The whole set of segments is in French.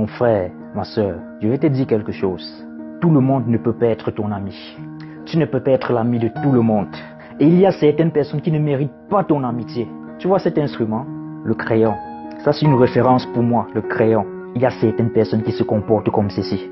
Mon frère, ma soeur, je vais te dire quelque chose. Tout le monde ne peut pas être ton ami. Tu ne peux pas être l'ami de tout le monde. Et il y a certaines personnes qui ne méritent pas ton amitié. Tu vois cet instrument? Le crayon. Ça, c'est une référence pour moi, le crayon. Il y a certaines personnes qui se comportent comme ceci.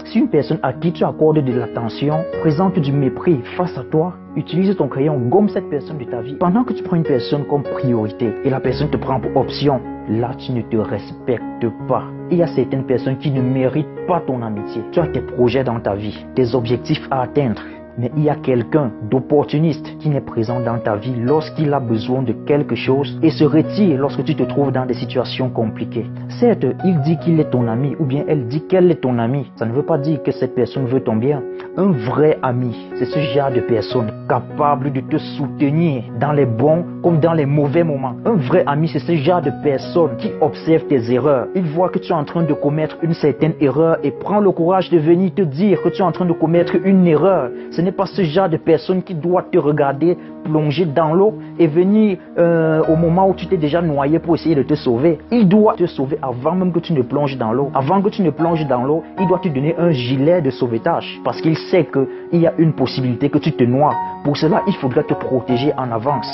Si une personne à qui tu accordes de l'attention présente du mépris face à toi, utilise ton crayon, gomme cette personne de ta vie. Pendant que tu prends une personne comme priorité et la personne te prend pour option, là tu ne te respectes pas. Il y a certaines personnes qui ne méritent pas ton amitié. Tu as tes projets dans ta vie, tes objectifs à atteindre. Mais il y a quelqu'un d'opportuniste qui n'est présent dans ta vie lorsqu'il a besoin de quelque chose et se retire lorsque tu te trouves dans des situations compliquées. Certes, il dit qu'il est ton ami ou bien elle dit qu'elle est ton ami. Ça ne veut pas dire que cette personne veut ton bien. Un vrai ami, c'est ce genre de personne capable de te soutenir dans les bons comme dans les mauvais moments. Un vrai ami, c'est ce genre de personne qui observe tes erreurs. Il voit que tu es en train de commettre une certaine erreur et prend le courage de venir te dire que tu es en train de commettre une erreur. Ce n'est pas ce genre de personne qui doit te regarder plonger dans l'eau et venir au moment où tu t'es déjà noyé pour essayer de te sauver. Il doit te sauver avant même que tu ne plonges dans l'eau. Avant que tu ne plonges dans l'eau, il doit te donner un gilet de sauvetage parce qu'il sait qu'il y a une possibilité que tu te noies. Pour cela, il faudra te protéger en avance.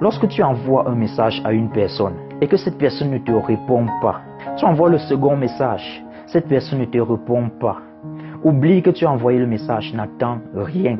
Lorsque tu envoies un message à une personne et que cette personne ne te répond pas, tu envoies le second message, cette personne ne te répond pas. Oublie que tu as envoyé le message, n'attends rien.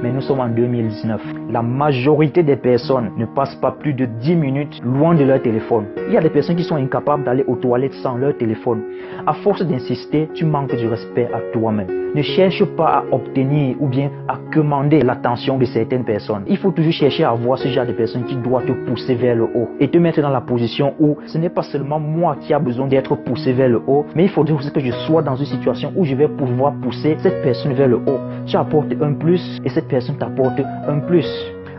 Mais nous sommes en 2019. La majorité des personnes ne passent pas plus de 10 minutes loin de leur téléphone. Il y a des personnes qui sont incapables d'aller aux toilettes sans leur téléphone. À force d'insister, tu manques du respect à toi-même. Ne cherche pas à obtenir ou bien à commander l'attention de certaines personnes. Il faut toujours chercher à avoir ce genre de personnes qui doivent te pousser vers le haut et te mettre dans la position où ce n'est pas seulement moi qui a besoin d'être poussé vers le haut, mais il faudrait aussi que je sois dans une situation où je vais pouvoir pousser cette personne vers le haut. Tu apportes un plus et cette personne t'apporte un plus.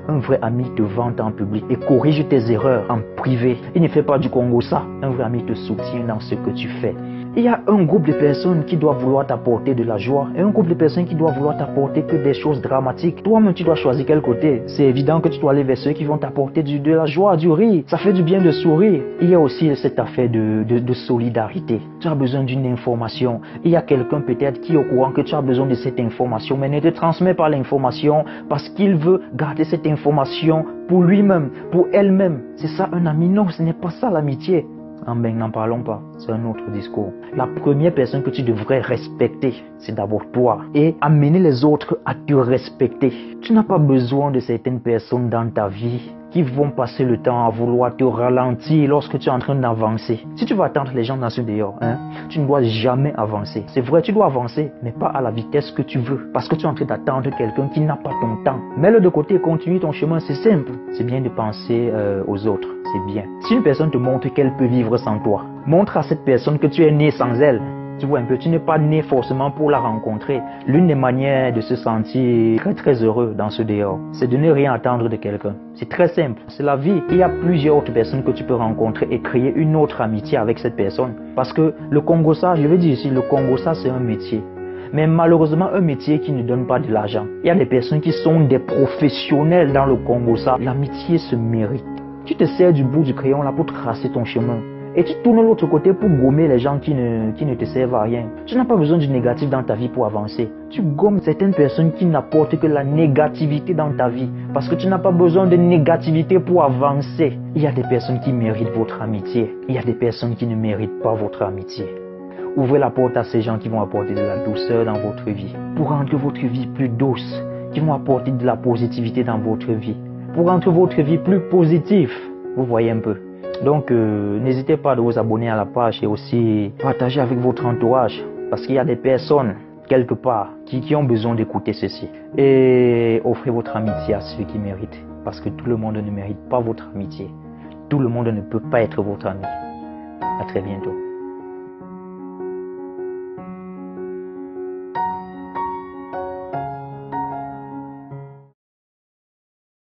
Un vrai ami te vante en public et corrige tes erreurs en privé. Il ne fait pas du Congo ça. Un vrai ami te soutient dans ce que tu fais. Il y a un groupe de personnes qui doivent vouloir t'apporter de la joie et un groupe de personnes qui doivent vouloir t'apporter que des choses dramatiques. Toi-même, tu dois choisir quel côté. C'est évident que tu dois aller vers ceux qui vont t'apporter de la joie, du rire. Ça fait du bien de sourire. Il y a aussi cette affaire de solidarité. Tu as besoin d'une information. Il y a quelqu'un peut-être qui est au courant que tu as besoin de cette information, mais ne te transmet pas l'information parce qu'il veut garder cette information pour lui-même, pour elle-même. C'est ça un ami? Non, ce n'est pas ça l'amitié. N'en parlons pas, c'est un autre discours. La première personne que tu devrais respecter, c'est d'abord toi. Et amener les autres à te respecter. Tu n'as pas besoin de certaines personnes dans ta vie qui vont passer le temps à vouloir te ralentir lorsque tu es en train d'avancer. Si tu vas attendre les gens dans ce dehors, tu ne dois jamais avancer. C'est vrai, tu dois avancer, mais pas à la vitesse que tu veux. Parce que tu es en train d'attendre quelqu'un qui n'a pas ton temps. Mets-le de côté et continue ton chemin, c'est simple. C'est bien de penser aux autres, c'est bien. Si une personne te montre qu'elle peut vivre sans toi, montre à cette personne que tu es né sans elle. Tu vois un peu, tu n'es pas né forcément pour la rencontrer. L'une des manières de se sentir très très heureux dans ce dehors, c'est de ne rien attendre de quelqu'un. C'est très simple, c'est la vie. Il y a plusieurs autres personnes que tu peux rencontrer et créer une autre amitié avec cette personne. Parce que le Congo-ça, je veux dire ici, le Congo-ça c'est un métier. Mais malheureusement, un métier qui ne donne pas de l'argent. Il y a des personnes qui sont des professionnels dans le Congo-ça. L'amitié se mérite. Tu te sers du bout du crayon là pour tracer ton chemin. Et tu tournes de l'autre côté pour gommer les gens qui ne te servent à rien. Tu n'as pas besoin du négatif dans ta vie pour avancer. Tu gommes certaines personnes qui n'apportent que la négativité dans ta vie. Parce que tu n'as pas besoin de négativité pour avancer. Il y a des personnes qui méritent votre amitié. Il y a des personnes qui ne méritent pas votre amitié. Ouvrez la porte à ces gens qui vont apporter de la douceur dans votre vie. Pour rendre votre vie plus douce. Qui vont apporter de la positivité dans votre vie. Pour rendre votre vie plus positive. Vous voyez un peu. Donc, n'hésitez pas à vous abonner à la page et aussi partager avec votre entourage. Parce qu'il y a des personnes, quelque part, qui ont besoin d'écouter ceci. Et offrez votre amitié à ceux qui méritent. Parce que tout le monde ne mérite pas votre amitié. Tout le monde ne peut pas être votre ami. À très bientôt.